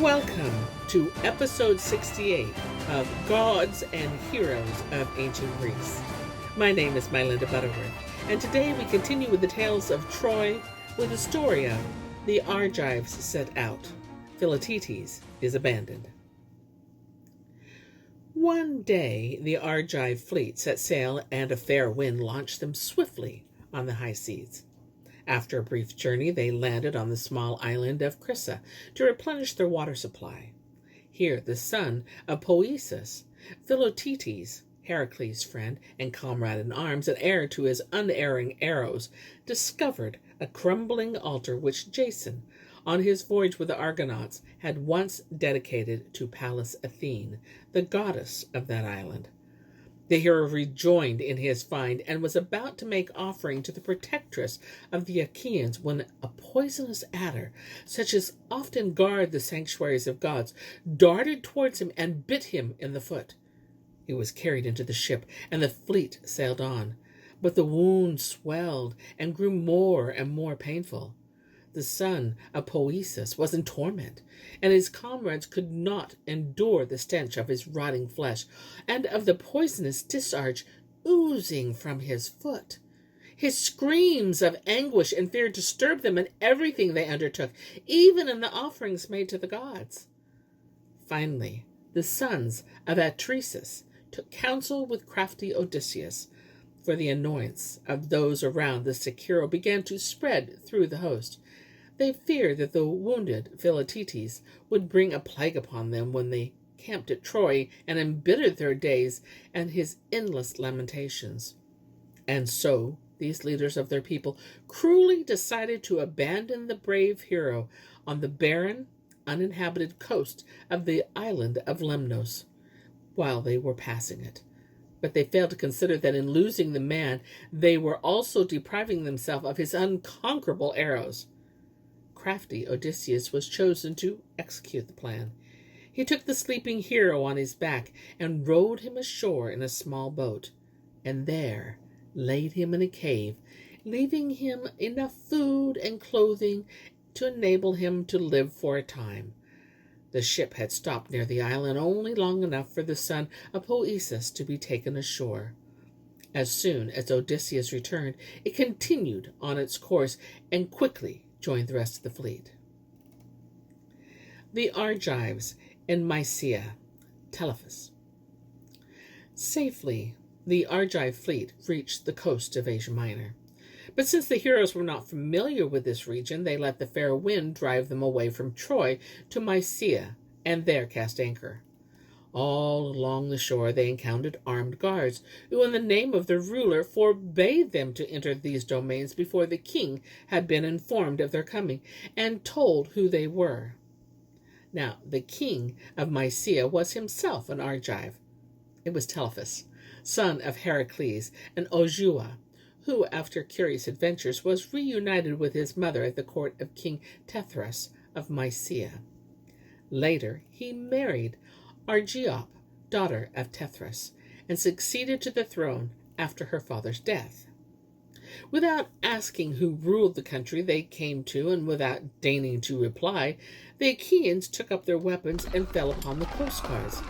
Welcome to episode 68 of Gods and Heroes of Ancient Greece. My name is MyLinda Butterworth, and today we continue with the tales of Troy with the story of the Argives Set Out. Philoctetes is abandoned. One day the Argive fleet set sail, and a fair wind launched them swiftly on the high seas. After a brief journey, they landed on the small island of Chryse to replenish their water supply. Here, the son of Odysseus, Philoctetes, Heracles' friend and comrade in arms and heir to his unerring arrows, discovered a crumbling altar which Jason, on his voyage with the Argonauts, had once dedicated to Pallas Athene, the goddess of that island. The hero rejoiced in his find and was about to make offering to the protectress of the Achaeans when a poisonous adder, such as often guard the sanctuaries of gods, darted towards him and bit him in the foot. He was carried into the ship, and the fleet sailed on, but the wound swelled and grew more and more painful. The son of Odysseus was in torment, and his comrades could not endure the stench of his rotting flesh and of the poisonous discharge oozing from his foot. His screams of anguish and fear disturbed them in everything they undertook, even in the offerings made to the gods. Finally, the sons of Achilles took counsel with crafty Odysseus, for the annoyance of those around the sick hero began to spread through the host. They feared that the wounded Philoctetes would bring a plague upon them when they camped at Troy and embittered their days and his endless lamentations. And so these leaders of their people cruelly decided to abandon the brave hero on the barren, uninhabited coast of the island of Lemnos while they were passing it. But they failed to consider that in losing the man, they were also depriving themselves of his unconquerable arrows. Crafty Odysseus was chosen to execute the plan. He took the sleeping hero on his back and rowed him ashore in a small boat, and there laid him in a cave, leaving him enough food and clothing to enable him to live for a time. The ship had stopped near the island only long enough for the son of Odysseus to be taken ashore. As soon as Odysseus returned, it continued on its course and quickly joined the rest of the fleet. The Argives in Mysia, Telephus. Safely, the Argive fleet reached the coast of Asia Minor. But since the heroes were not familiar with this region, they let the fair wind drive them away from Troy to Mysia, and there cast anchor. All along the shore they encountered armed guards, who in the name of their ruler forbade them to enter these domains before the king had been informed of their coming, and told who they were. Now the king of Mysia was himself an Argive. It was Telephus, son of Heracles and Odysseus, who, after curious adventures, was reunited with his mother at the court of King Telephus of Mysia. Later he married Argive, daughter of Telephus, and succeeded to the throne after her father's death. Without asking who ruled the country they came to, and without deigning to reply, the Achaeans took up their weapons and fell upon the coastguards.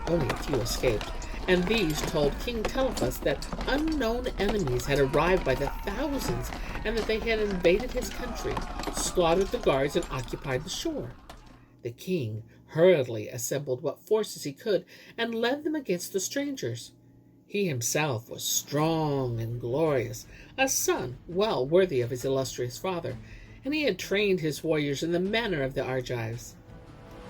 Only a few escaped, and these told King Telephus that unknown enemies had arrived by the thousands, and that they had invaded his country, slaughtered the guards, and occupied the shore. The king hurriedly assembled what forces he could and led them against the strangers. He himself was strong and glorious, a son well worthy of his illustrious father, and he had trained his warriors in the manner of the Argives.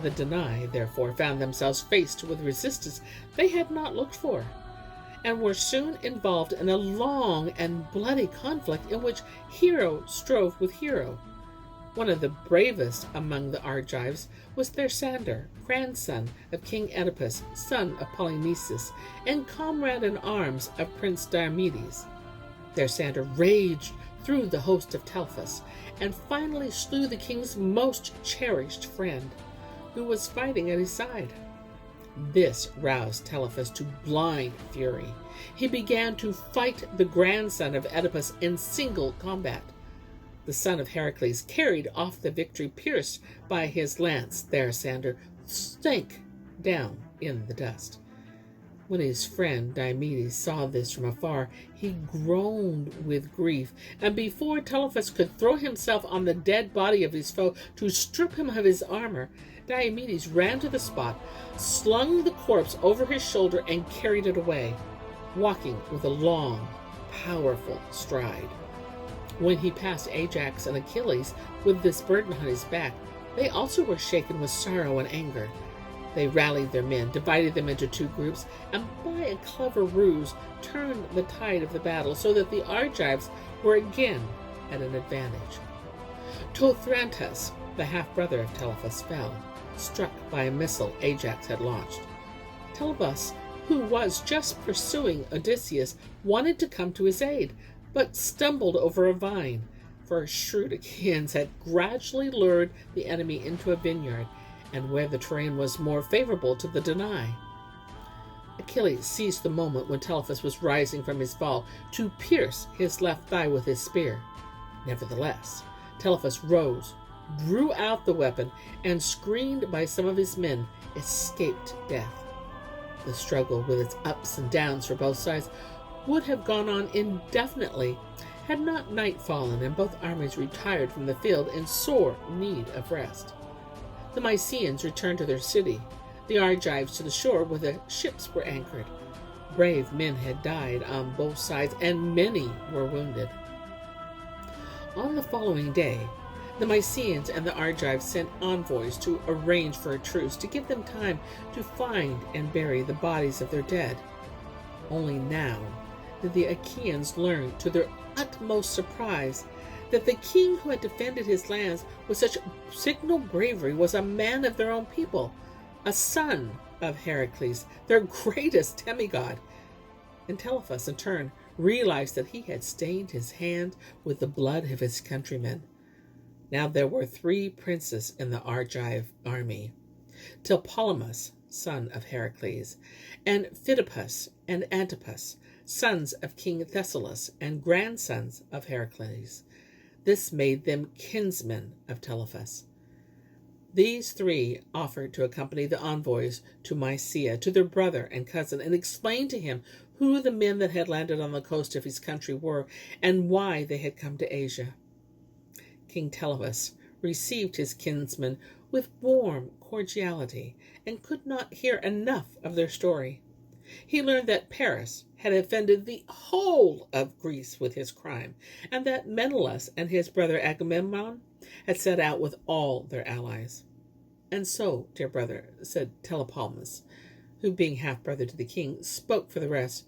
The Danai, therefore, found themselves faced with resistance they had not looked for, and were soon involved in a long and bloody conflict in which hero strove with hero. One of the bravest among the Argives was Thersander, grandson of King Oedipus, son of Polynices, and comrade in arms of Prince Diomedes. Thersander raged through the host of Telephus, and finally slew the king's most cherished friend, who was fighting at his side. This roused Telephus to blind fury. He began to fight the grandson of Oedipus in single combat. The the son of Heracles, carried off the victory, pierced by his lance. Theresander sank down in the dust. When his friend Diomedes saw this from afar, he groaned with grief, and before Telephus could throw himself on the dead body of his foe to strip him of his armor, Diomedes ran to the spot, slung the corpse over his shoulder, and carried it away, walking with a long, powerful stride. When he passed Ajax and Achilles with this burden on his back, they also were shaken with sorrow and anger. They rallied their men, divided them into two groups, and by a clever ruse turned the tide of the battle so that the Argives were again at an advantage. Tothrantus, the half-brother of Telephus, fell, struck by a missile Ajax had launched. Telephus, who was just pursuing Odysseus, wanted to come to his aid, but stumbled over a vine, for shrewd Achaeans had gradually lured the enemy into a vineyard, and where the terrain was more favorable to the deny. Achilles seized the moment when Telephus was rising from his fall to pierce his left thigh with his spear. Nevertheless, Telephus rose, drew out the weapon, and, screened by some of his men, escaped death. The struggle, with its ups and downs for both sides, would have gone on indefinitely had not night fallen and both armies retired from the field in sore need of rest. The Mysians returned to their city, the Argives to the shore where the ships were anchored. Brave men had died on both sides, and many were wounded. On the following day, the Mysians and the Argives sent envoys to arrange for a truce to give them time to find and bury the bodies of their dead. Only now did the Achaeans learn, to their utmost surprise, that the king who had defended his lands with such signal bravery was a man of their own people, a son of Heracles, their greatest demigod. And Telephus, in turn, realized that he had stained his hand with the blood of his countrymen. Now there were 3 princes in the Argive army: Tlepolemus, son of Heracles, and Phidippus and Antipas, sons of King Thessalus and grandsons of Heracles. This made them kinsmen of Telephus. These 3 offered to accompany the envoys to Mysia, to their brother and cousin, and explain to him who the men that had landed on the coast of his country were, and why they had come to Asia. King Telephus received his kinsmen with warm cordiality, and could not hear enough of their story. He learned that Paris had offended the whole of Greece with his crime, and that Menelaus and his brother Agamemnon had set out with all their allies. And so, dear brother, said Tlepolemus, who, being half-brother to the king, spoke for the rest,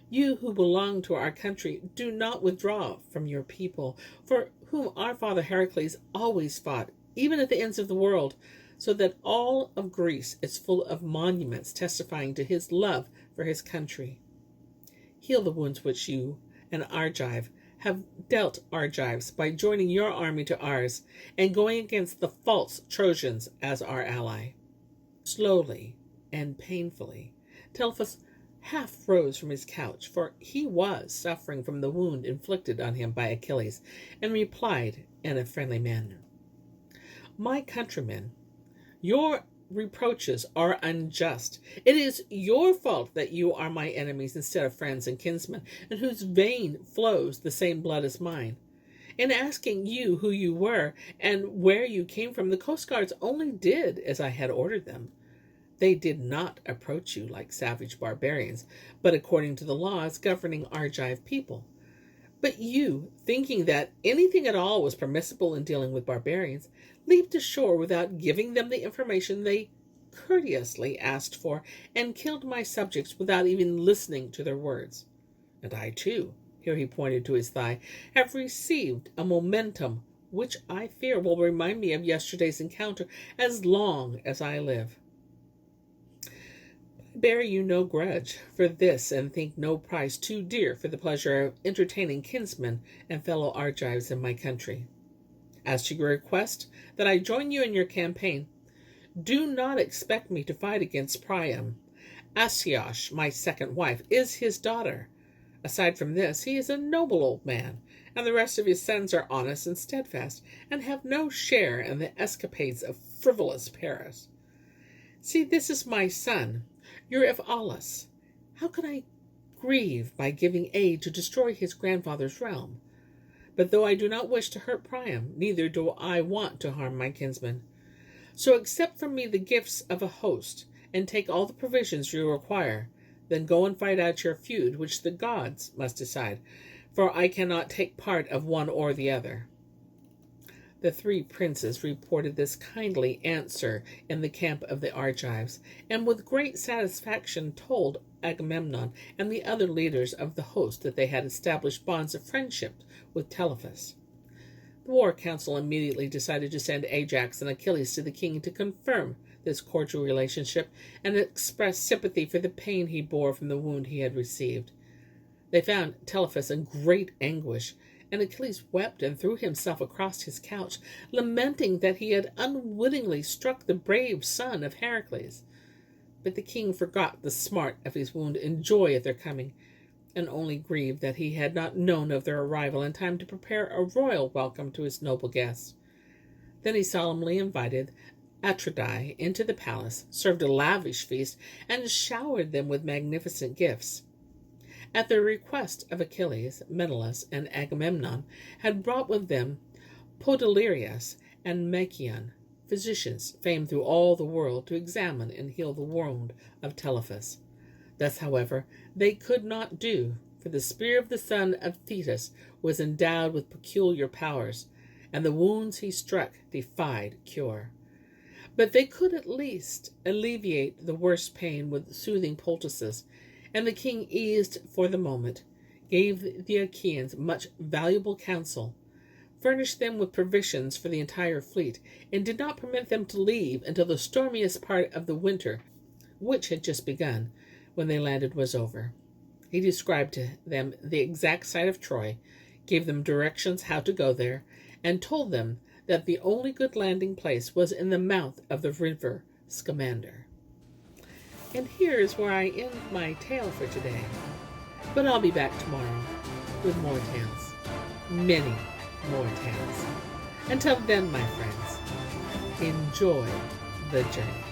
you who belong to our country, do not withdraw from your people, for whom our father Heracles always fought, even at the ends of the world, so that all of Greece is full of monuments testifying to his love for his country. Heal the wounds which you, an Argive, have dealt Argives by joining your army to ours and going against the false Trojans as our ally. Slowly and painfully, Telephus half rose from his couch, for he was suffering from the wound inflicted on him by Achilles, and replied in a friendly manner, My countrymen, your reproaches are unjust. It is your fault that you are my enemies instead of friends and kinsmen, in whose vein flows the same blood as mine. In asking you who you were and where you came from, the coast guards only did as I had ordered them. They did not approach you like savage barbarians, but according to the laws governing Argive people. But you, thinking that anything at all was permissible in dealing with barbarians, leaped ashore without giving them the information they courteously asked for, and killed my subjects without even listening to their words. And I, too, here he pointed to his thigh, have received a momentum which I fear will remind me of yesterday's encounter as long as I live. I bear you no grudge for this, and think no price too dear for the pleasure of entertaining kinsmen and fellow Argives in my country. As to your request that I join you in your campaign, do not expect me to fight against Priam. Astyoche, my second wife, is his daughter. Aside from this, he is a noble old man, and the rest of his sons are honest and steadfast, and have no share in the escapades of frivolous Paris. See, this is my son, Eurypylus. How could I grieve by giving aid to destroy his grandfather's realm? But though I do not wish to hurt Priam, neither do I want to harm my kinsman. So accept from me the gifts of a host, and take all the provisions you require. Then go and fight out your feud, which the gods must decide, for I cannot take part of one or the other. The three princes reported this kindly answer in the camp of the Argives, and with great satisfaction told Agamemnon and the other leaders of the host that they had established bonds of friendship with Telephus. The war council immediately decided to send Ajax and Achilles to the king to confirm this cordial relationship and express sympathy for the pain he bore from the wound he had received. They found Telephus in great anguish, and Achilles wept and threw himself across his couch, lamenting that he had unwittingly struck the brave son of Heracles. But the king forgot the smart of his wound in joy at their coming, and only grieved that he had not known of their arrival in time to prepare a royal welcome to his noble guests. Then he solemnly invited Atridae into the palace, served a lavish feast, and showered them with magnificent gifts. At the request of Achilles, Menelaus and Agamemnon had brought with them Podalirius and Machaon, physicians famed through all the world, to examine and heal the wound of Telephus. Thus, however, they could not do, for the spear of the son of Thetis was endowed with peculiar powers, and the wounds he struck defied cure. But they could at least alleviate the worst pain with soothing poultices, and the king, eased for the moment, gave the Achaeans much valuable counsel, furnished them with provisions for the entire fleet, and did not permit them to leave until the stormiest part of the winter, which had just begun, when they landed, was over. He described to them the exact site of Troy, gave them directions how to go there, and told them that the only good landing place was in the mouth of the river Scamander. And here is where I end my tale for today. But I'll be back tomorrow with more tales. Many more tales. Until then, my friends, enjoy the journey.